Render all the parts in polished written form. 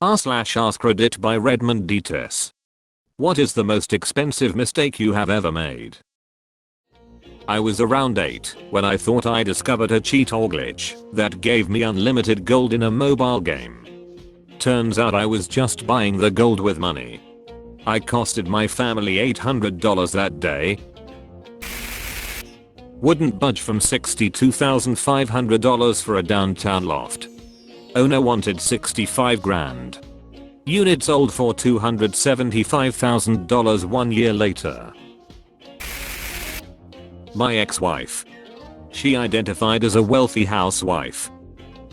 r/AskReddit by Redmond Dtes. What is the most expensive mistake you have ever made? I was around 8 when I thought I discovered a cheat or glitch that gave me unlimited gold in a mobile game. Turns out I was just buying the gold with money. I costed my family $800 that day. Wouldn't budge from $62,500 for a downtown loft. Owner wanted 65 grand. Unit sold for $275,000 1 year later. My ex-wife. She identified as a wealthy housewife.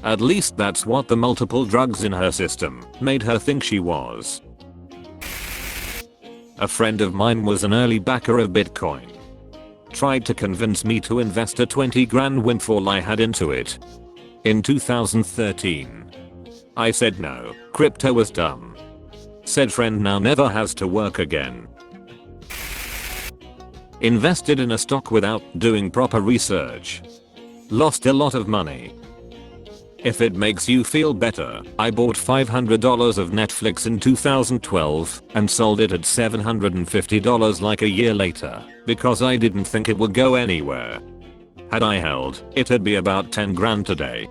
At least that's what the multiple drugs in her system made her think she was. A friend of mine was an early backer of Bitcoin. Tried to convince me to invest a 20 grand windfall I had into it. In 2013. I said no, crypto was dumb. Said friend now never has to work again. Invested in a stock without doing proper research. Lost a lot of money. If it makes you feel better, I bought $500 of Netflix in 2012 and sold it at $750 like a year later because I didn't think it would go anywhere. Had I held, it'd be about 10 grand today.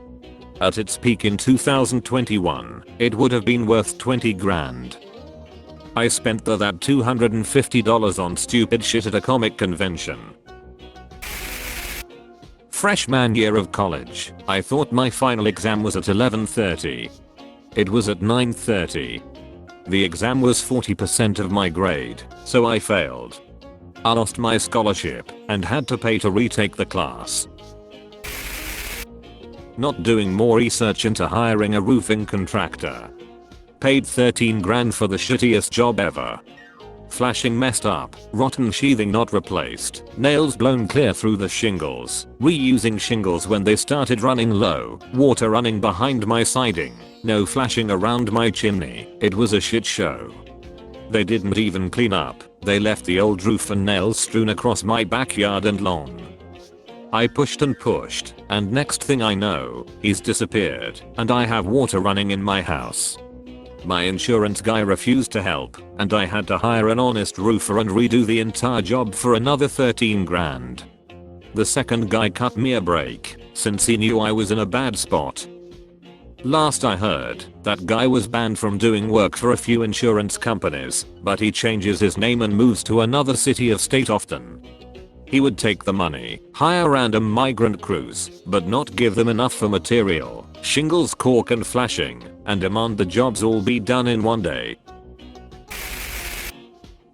At its peak in 2021, it would have been worth 20 grand. I spent that $250 on stupid shit at a comic convention. Freshman year of college, I thought my final exam was at 11:30. It was at 9:30. The exam was 40% of my grade, so I failed. I lost my scholarship and had to pay to retake the class. Not doing more research into hiring a roofing contractor. Paid 13 grand for the shittiest job ever. Flashing messed up, rotten sheathing not replaced, nails blown clear through the shingles, reusing shingles when they started running low, water running behind my siding, no flashing around my chimney. It was a shit show. They didn't even clean up, they left the old roof and nails strewn across my backyard and lawn. I pushed and pushed, and next thing I know, he's disappeared, and I have water running in my house. My insurance guy refused to help, and I had to hire an honest roofer and redo the entire job for another 13 grand. The second guy cut me a break, since he knew I was in a bad spot. Last I heard, that guy was banned from doing work for a few insurance companies, but he changes his name and moves to another city or state often. He would take the money, hire random migrant crews, but not give them enough for material, shingles, caulk and flashing, and demand the jobs all be done in one day.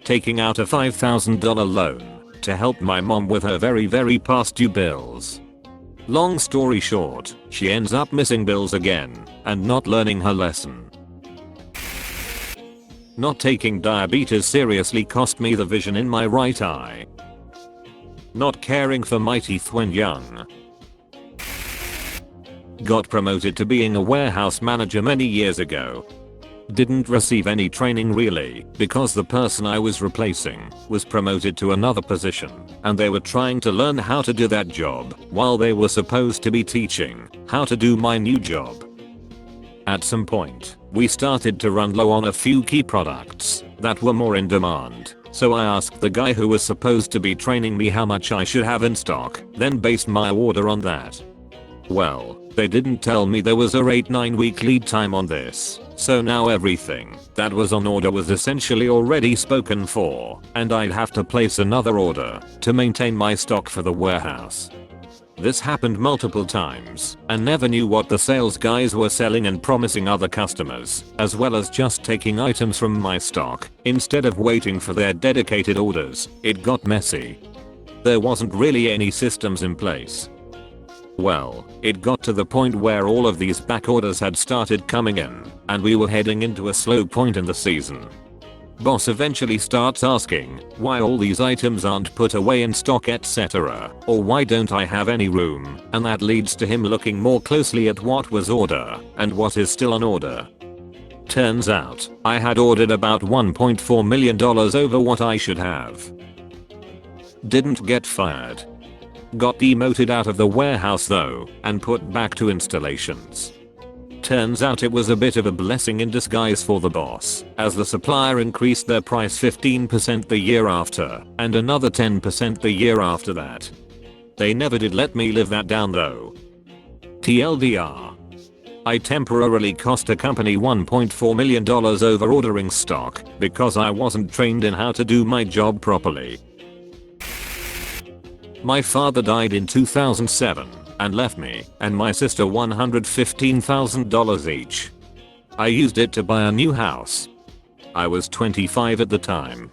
Taking out a $5,000 loan to help my mom with her very past due bills. Long story short, she ends up missing bills again and not learning her lesson. Not taking diabetes seriously cost me the vision in my right eye. Not caring for my teeth when young. Got promoted to being a warehouse manager many years ago. Didn't receive any training really because the person I was replacing was promoted to another position and they were trying to learn how to do that job while they were supposed to be teaching how to do my new job. At some point, we started to run low on a few key products that were more in demand. So I asked the guy who was supposed to be training me how much I should have in stock, then based my order on that. Well, they didn't tell me there was a 8-9 week lead time on this, so now everything that was on order was essentially already spoken for, and I'd have to place another order to maintain my stock for the warehouse. This happened multiple times and never knew what the sales guys were selling and promising other customers, as well as just taking items from my stock instead of waiting for their dedicated orders. It got messy. There wasn't really any systems in place. Well, it got to the point where all of these back orders had started coming in and we were heading into a slow point in the season. Boss eventually starts asking why all these items aren't put away in stock, etc. or why don't I have any room, and that leads to him looking more closely at what was order and what is still on order. Turns out, I had ordered about $1.4 million over what I should have. Didn't get fired. Got demoted out of the warehouse though and put back to installations. Turns out it was a bit of a blessing in disguise for the boss, as the supplier increased their price 15% the year after, and another 10% the year after that. They never did let me live that down though. TLDR. I temporarily cost a company $1.4 million over ordering stock because I wasn't trained in how to do my job properly. My father died in 2007 and left me and my sister $115,000 each. I used it to buy a new house. I was 25 at the time.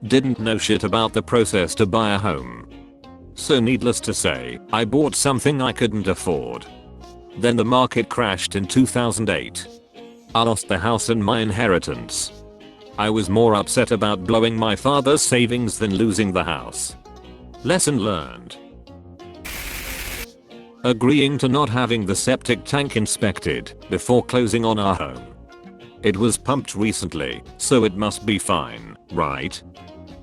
Didn't know shit about the process to buy a home. So needless to say, I bought something I couldn't afford. Then the market crashed in 2008. I lost the house and my inheritance. I was more upset about blowing my father's savings than losing the house. Lesson learned. Agreeing to not having the septic tank inspected before closing on our home. It was pumped recently, so it must be fine, right?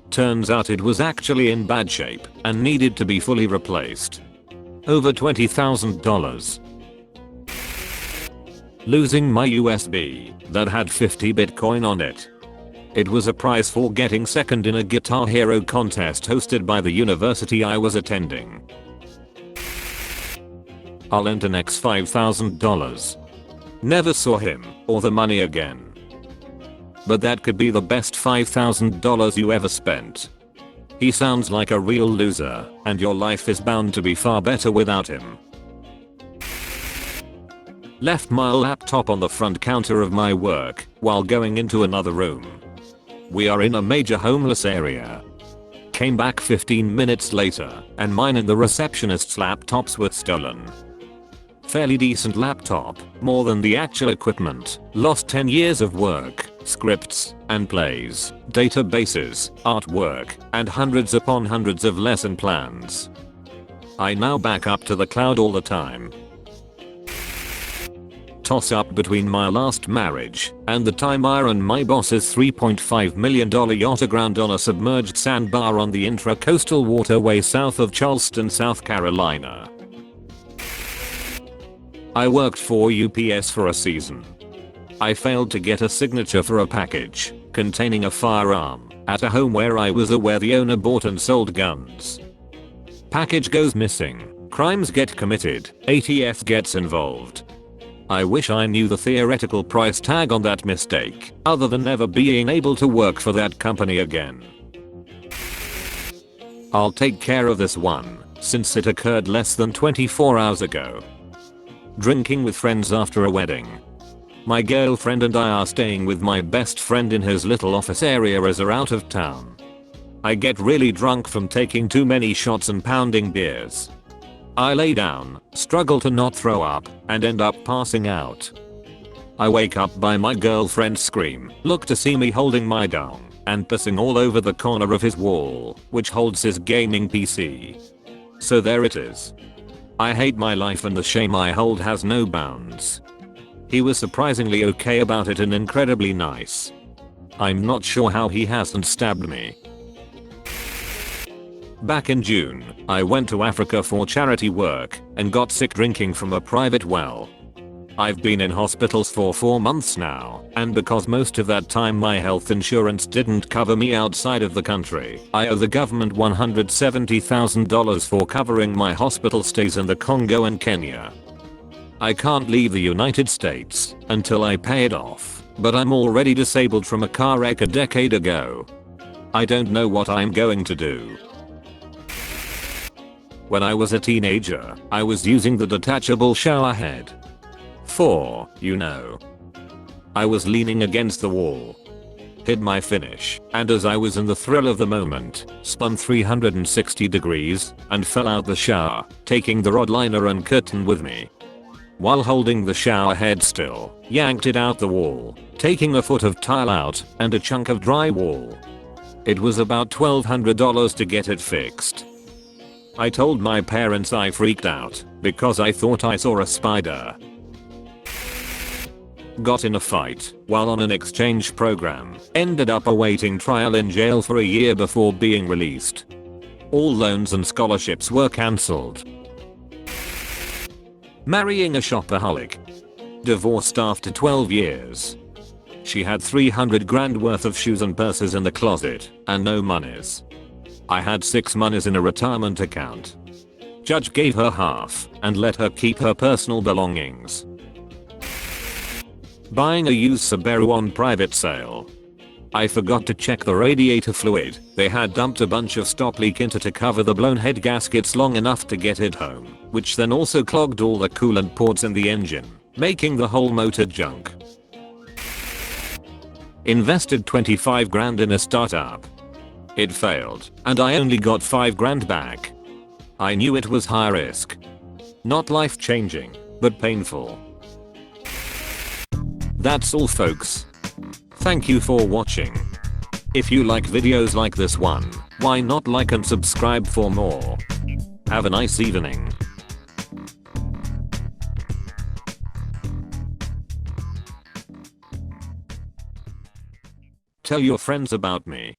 Turns out it was actually in bad shape and needed to be fully replaced. Over $20,000. Losing my USB that had 50 Bitcoin on it. It was a prize for getting second in a Guitar Hero contest hosted by the university I was attending. I lent an ex $5,000. Never saw him or the money again. But that could be the best $5,000 you ever spent. He sounds like a real loser, and your life is bound to be far better without him. Left my laptop on the front counter of my work while going into another room. We are in a major homeless area. Came back 15 minutes later and mine and the receptionist's laptops were stolen. Fairly decent laptop, more than the actual equipment. Lost 10 years of work, scripts and plays, databases, artwork, and hundreds upon hundreds of lesson plans. I now back up to the cloud all the time. Toss up between my last marriage and the time I ran my boss's $3.5 million yacht aground on a submerged sandbar on the intra-coastal waterway south of Charleston, South Carolina. I worked for UPS for a season. I failed to get a signature for a package containing a firearm at a home where I was aware the owner bought and sold guns. Package goes missing, crimes get committed, ATF gets involved. I wish I knew the theoretical price tag on that mistake, other than never being able to work for that company again. I'll take care of this one, since it occurred less than 24 hours ago. Drinking with friends after a wedding. My girlfriend and I are staying with my best friend in his little office area as are out of town. I get really drunk from taking too many shots and pounding beers. I lay down, struggle to not throw up, and end up passing out. I wake up by my girlfriend's scream, look to see me holding my dong, and pissing all over the corner of his wall, which holds his gaming PC. So there it is. I hate my life and the shame I hold has no bounds. He was surprisingly okay about it and incredibly nice. I'm not sure how he hasn't stabbed me. Back in June, I went to Africa for charity work and got sick drinking from a private well. I've been in hospitals for 4 months now, and because most of that time my health insurance didn't cover me outside of the country, I owe the government $170,000 for covering my hospital stays in the Congo and Kenya. I can't leave the United States until I pay it off, but I'm already disabled from a car wreck a decade ago. I don't know what I'm going to do. When I was a teenager, I was using the detachable shower head. I was leaning against the wall. Hid my finish, and as I was in the thrill of the moment, spun 360 degrees and fell out the shower, taking the rod liner and curtain with me. While holding the shower head still, yanked it out the wall, taking a foot of tile out and a chunk of drywall. It was about $1,200 to get it fixed. I told my parents I freaked out because I thought I saw a spider. Got in a fight while on an exchange program, ended up awaiting trial in jail for a year before being released. All loans and scholarships were cancelled. Marrying a shopaholic. Divorced after 12 years. She had 300 grand worth of shoes and purses in the closet and no monies. I had 6 monies in a retirement account. Judge gave her half and let her keep her personal belongings. Buying a used Subaru on private sale. I forgot to check the radiator fluid. They had dumped a bunch of stop leak into to cover the blown head gaskets long enough to get it home, which then also clogged all the coolant ports in the engine, making the whole motor junk. Invested 25 grand in a startup. It failed, and I only got 5 grand back. I knew it was high risk. Not life changing, but painful. That's all folks. Thank you for watching. If you like videos like this one, why not like and subscribe for more. Have a nice evening. Tell your friends about me.